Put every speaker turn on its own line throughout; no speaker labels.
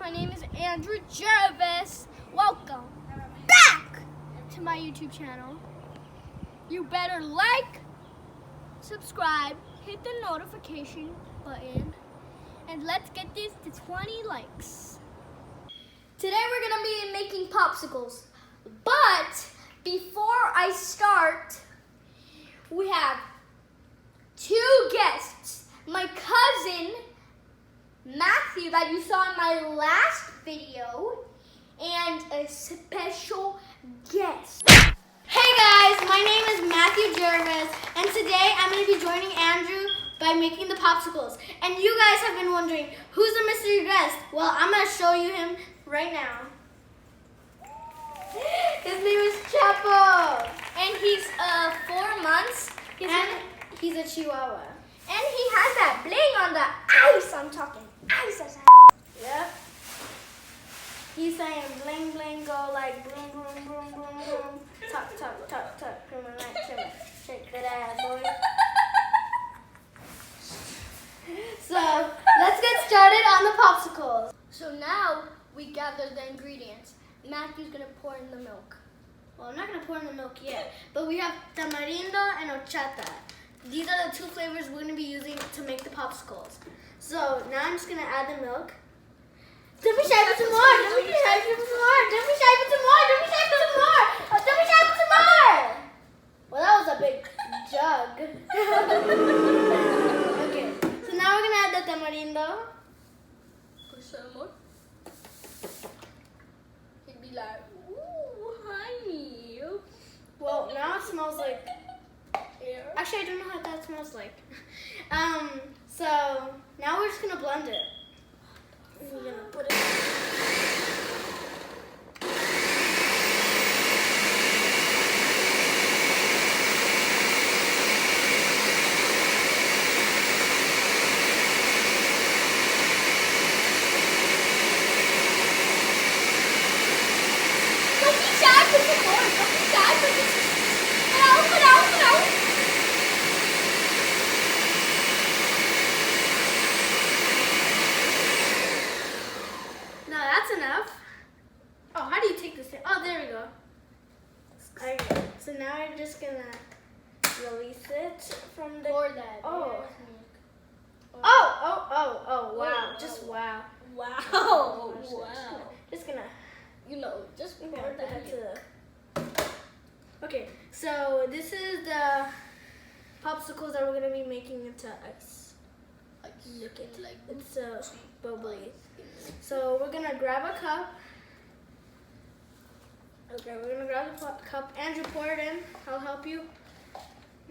my name is Andrew Jervis. Welcome back to my YouTube channel. You better like, subscribe, hit the notification button, and let's get this to 20 likes. Today we're gonna be making popsicles, but before I start, we have two guests. My cousin Matthew that you saw in my last video, and a special guest. Hey guys, my name is Matthew Jervis, and today I'm going to be joining Andrew by making the popsicles. And you guys have been wondering, who's the mystery guest? Well, I'm going to show you him right now. His name is Chapo, and he's 4 months, he's a Chihuahua. And he has that bling on the ice. I'm talking ice as hell. Yep. He's saying bling bling go like boom boom boom boom boom. Tuck tuck tuck tuck. Come on, like shake that ass, boy. So let's get started on the popsicles. So now we gather the ingredients. Matthew's gonna pour in the milk. Well, I'm not gonna pour in the milk yet, but we have tamarindo and horchata. These are the two flavors we're going to be using to make the popsicles. So now I'm just going to add the milk. Don't be shy, put some more. Don't be shy, put some more. Don't be shy, put some more. Don't be shy, put some more. Don't be shy, put some more. Well, that was a big jug. Okay, so now we're going to add the tamarindo. Put some more. It'd be like, ooh, honey. Well, now it smells like... Actually, I don't know what that smells like. So now we're just gonna blend it. We're gonna put it. Don't be shy, put some more. Don't be shy, put some more. Enough. Oh, how do you take this thing? Oh, there we go. Okay, so now I'm just gonna release it from the... Pour that. Oh. Oh, wow. Just wow. Wow. Wow. Just gonna, just pour that to the... Okay, so this is the popsicles that we're gonna be making into ice. Look at it. It's bubbly. So we're gonna grab a cup. Okay, we're gonna grab the cup. Andrew, pour it in. I'll help you.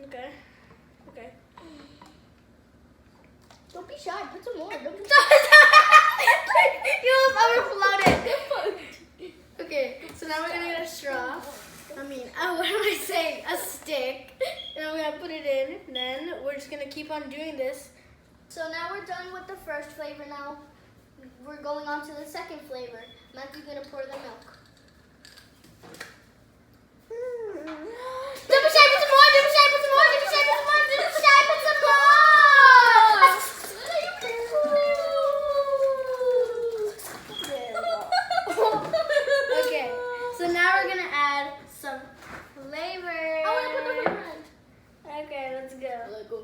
Okay. Okay. Don't be shy. Put some more. Don't be You almost overflowed. Okay. So now we're gonna get a straw. What am I saying? A stick. And we're gonna put it in. And then we're just gonna keep on doing this. So now we're done with the first flavor. Now we're going on to the second flavor. Matthew's gonna pour the milk. Don't be shy, put some more. Don't be shy, put some more. Don't be shy, put some more. Don't be shy, put some more. Okay, so now we're gonna add some flavor. I wanna put the flavor in. Okay, let's go. Let's go.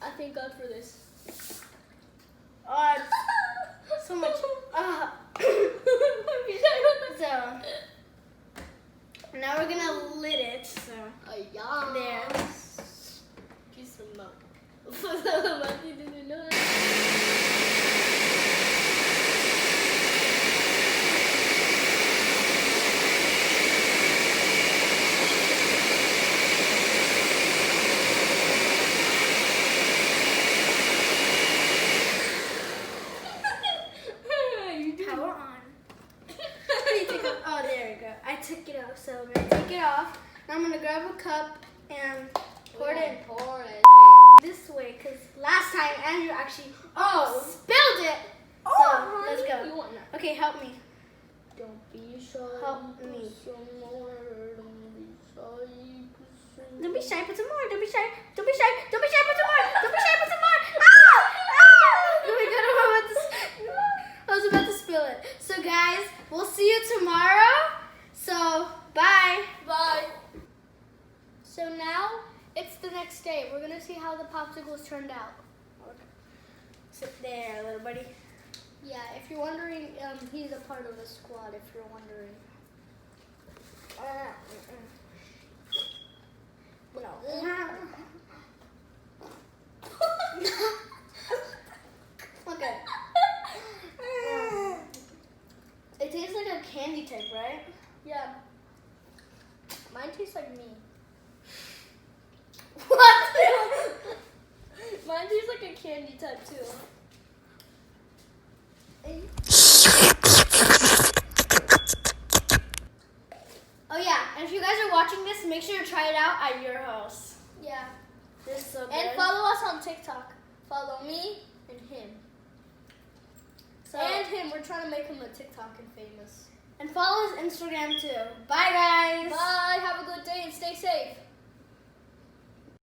I thank God for this. So much. So now we're gonna lid it. So there. Piece of milk. Matthew didn't know that. So I'm going to take it off. Now I'm going to grab a cup and pour it in. Pour it this way, because last time Andrew actually spilled it. So let's go. Okay, help me. Don't be shy. Help me. Don't be shy. Put some more. Don't be shy. Don't be shy. Don't be shy. Put some more. Don't be shy. Put some more. Ah! Ah! Oh my God, I was about to spill it.
we'll see you tomorrow. So, bye.
Bye. So now it's the next day. We're gonna see how the popsicles turned out.
Sit there, little buddy.
Yeah, if you're wondering, he's a part of the squad. If you're wondering.
Okay. It tastes like a candy type, right?
Yeah. Mine tastes like me.
What?
Mine tastes like a candy type too.
Oh yeah, and if you guys are watching this, make sure to try it out at your house.
Yeah.
This is so good.
And follow us on TikTok. Follow me and him. And him. We're trying to make him a TikTok and famous.
And follow his Instagram too. Bye guys.
Bye. Have a good day.